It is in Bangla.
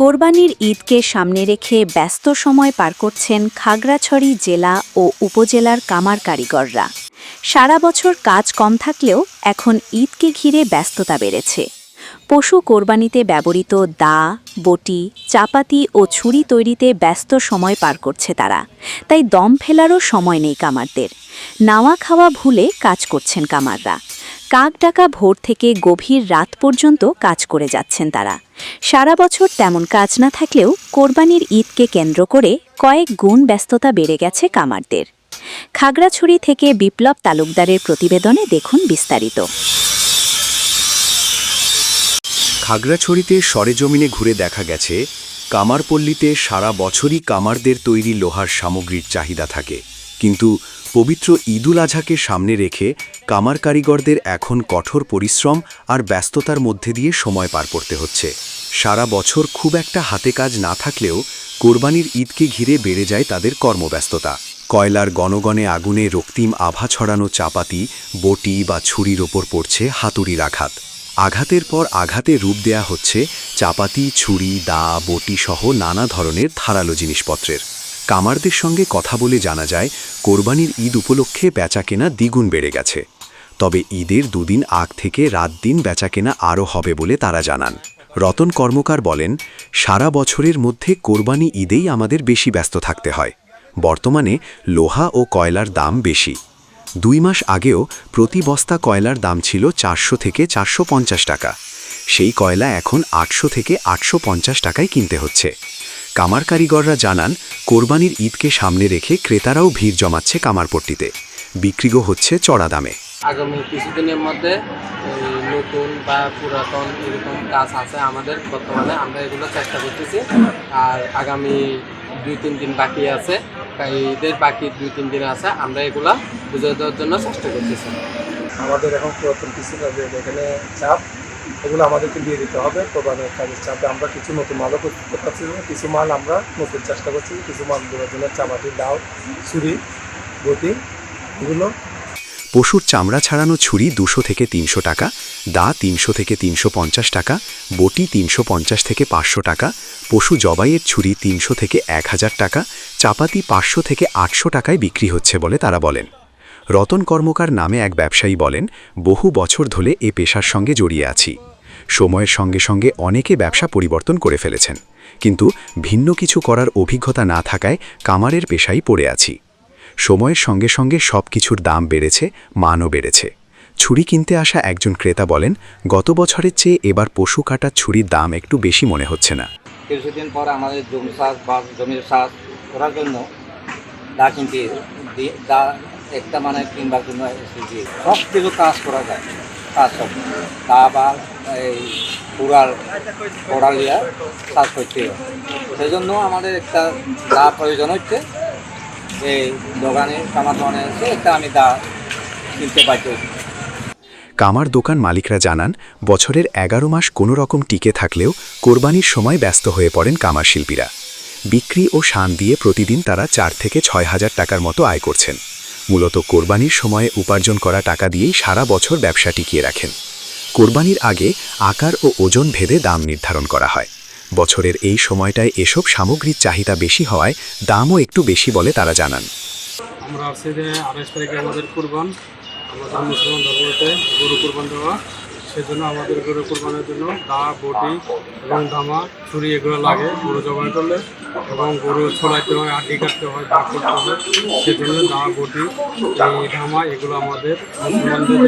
কোরবানির ঈদকে সামনে রেখে ব্যস্ত সময় পার করছেন খাগড়াছড়ি জেলা ও উপজেলার কামার কারিগররা। সারা বছর কাজ কম থাকলেও এখন ঈদকে ঘিরে ব্যস্ততা বেড়েছে। পশু কোরবানিতে ব্যবহৃত দা, বটি, চাপাতি ও ছুরি তৈরিতে ব্যস্ত সময় পার করছে তারা। তাই দম ফেলারও সময় নেই কামারদের। নাওয়া খাওয়া ভুলে কাজ করছেন কামাররা। কাক ডাকা ভোর থেকে গভীর রাত পর্যন্ত কাজ করে যাচ্ছেন তারা। সারা বছর তেমন কাজ না থাকলেও কোরবানির ঈদকে কেন্দ্র করে কয়েক গুণ ব্যস্ততা বেড়ে গেছে কামারদের। খাগড়াছড়ি থেকে বিপ্লব তালুকদারের প্রতিবেদনে দেখুন বিস্তারিত। খাগড়াছড়িতে সরেজমিনে ঘুরে দেখা গেছে, কামারপল্লীতে সারা বছরই কামারদের তৈরি লোহার সামগ্রীর চাহিদা থাকে, কিন্তু পবিত্র ঈদুল আজহাকে সামনে রেখে কামার কারিগরদের এখন কঠোর পরিশ্রম আর ব্যস্ততার মধ্যে দিয়ে সময় পার করতে হচ্ছে। সারা বছর খুব একটা হাতে কাজ না থাকলেও কোরবানির ঈদকে ঘিরে বেড়ে যায় তাদের কর্মব্যস্ততা। কয়লার গণগণে আগুনে রক্তিম আভা ছড়ানো চাপাতি, বটি বা ছুরির ওপর পড়ছে হাতুড়ির আঘাত। আঘাতের পর আঘাতে রূপ দেয়া হচ্ছে চাপাতি, ছুরি, দা, বটি সহ নানা ধরনের ধারালো জিনিসপত্রের। কামারদের সঙ্গে কথা বলে জানা যায়, কোরবানির ঈদ উপলক্ষে বেচাকেনা দ্বিগুণ বেড়ে গেছে। তবে ঈদের দুদিন আগ থেকে রাত দিন বেচাকেনা আরও হবে বলে তারা জানান। রতন কর্মকার বলেন, সারা বছরের মধ্যে কোরবানি ঈদেই আমাদের বেশি ব্যস্ত থাকতে হয়। বর্তমানে লোহা ও কয়লার দাম বেশি। 2 মাস আগেও প্রতি বস্তা কয়লার দাম ছিল 400 থেকে 450 টাকা। সেই কয়লা এখন 800 থেকে 850 টাকায় কিনতে হচ্ছে। কামার কারিগররা জানান, কোরবানির ঈদকে সামনে রেখে ক্রেতারাও ভিড় জমাচ্ছে কামারপট্টিতে। বিক্রিও হচ্ছে চড়া দামে। আগামী কিছুদিনের মধ্যে নতুন বা পুরাতন এরকম কাজ আছে আমাদের, বর্তমানে আমরা এগুলো চেষ্টা করতেছি। আর আগামী 2-3 দিন বাকি আছে, ঈদের বাকি 2-3 দিন আছে, আমরা এগুলা বুঝে দেওয়ার জন্য চেষ্টা করতেছি। আমাদের এখন পুরাতন কিছু কাজে এখানে চাপ, এগুলো আমাদেরকে দিয়ে দিতে হবে। কোরবানির কাজের চাপে আমরা কিছু নতুন মালও করতে পারছি না, কিছু মাল আমরা নতুন চেষ্টা করছি। কিছু মাল দেওয়ার জন্য চাপাতি, দাও, ছুরি, বটি এগুলো। পশুর চামড়া ছাড়ানো ছুরি 200 থেকে 300 টাকা, দা 300 থেকে 350 টাকা, বটি 350 থেকে 500 টাকা, পশু জবাইয়ের ছুরি 300 থেকে 1000 টাকা, চাপাতি 500 থেকে 800 টাকায় বিক্রি হচ্ছে বলে তারা বলেন। রতন কর্মকার নামে এক ব্যবসায়ী বলেন, বহু বছর ধরে এ পেশার সঙ্গে জড়িয়ে আছি। সময়ের সঙ্গে সঙ্গে অনেকে ব্যবসা পরিবর্তন করে ফেলেছেন, কিন্তু ভিন্ন কিছু করার অভিজ্ঞতা না থাকায় কামারের পেশায় পড়ে আছি। সময়ের সঙ্গে সঙ্গে সব কিছুর দাম বেড়েছে, মানও বেড়েছে। ছুরি কিনতে আসা একজন ক্রেতা বলেন, গত বছরের চেয়ে এবার পশু কাটার ছুরির দাম একটু বেশি মনে হচ্ছে না। কিছুদিন পর আমাদের জমি চাষ বা জমির চাষ করার জন্য দা কিনতে, দা একটা মানে কিনবার জন্য সব কিছু কাজ করা যায়, কাজ সব দা বা এই কোড়াল দিয়া চাষ করতে হয়। সেই জন্য আমাদের একটা দা প্রয়োজন হচ্ছে। এই দোকানে কামার দোকানে এসে একটা আমি দা কিনতে পারছি। কামার দোকান মালিকরা জানান, বছরের 11 মাস কোনো রকম টিকে থাকলেও কোরবানির সময় ব্যস্ত হয়ে পড়েন কামার শিল্পীরা। বিক্রি ও শান দিয়ে প্রতিদিন তারা 4 থেকে 6 হাজার টাকার মতো আয় করছেন। মূলত কোরবানির সময়ে উপার্জন করা টাকা দিয়েই সারা বছর ব্যবসা টিকিয়ে রাখেন। কোরবানির আগে আকার ও ওজন ভেদে দাম নির্ধারণ করা হয়। বছরের এই সময়টায় এসব সামগ্রীর চাহিদা বেশি হওয়ায় দামও একটু বেশি বলে তারা জানান। আমরা আসছে যে 28 তারিখে আমাদের কোরবান, আমাদের মুসলমান ধর্মতে গরু কোরবান দেওয়া। সেজন্য আমাদের গরু কোরবানের জন্য দা, বটি এবং ধামা, ছুরি এগুলো লাগে গরু জবাই করলে, এবং গরু ছোলাইতে হয়, আটি কাটতে হয়, দাগ করতে হয়। সেজন্য দা, বটি, এই ধামা এগুলো আমাদের মুসলমানদের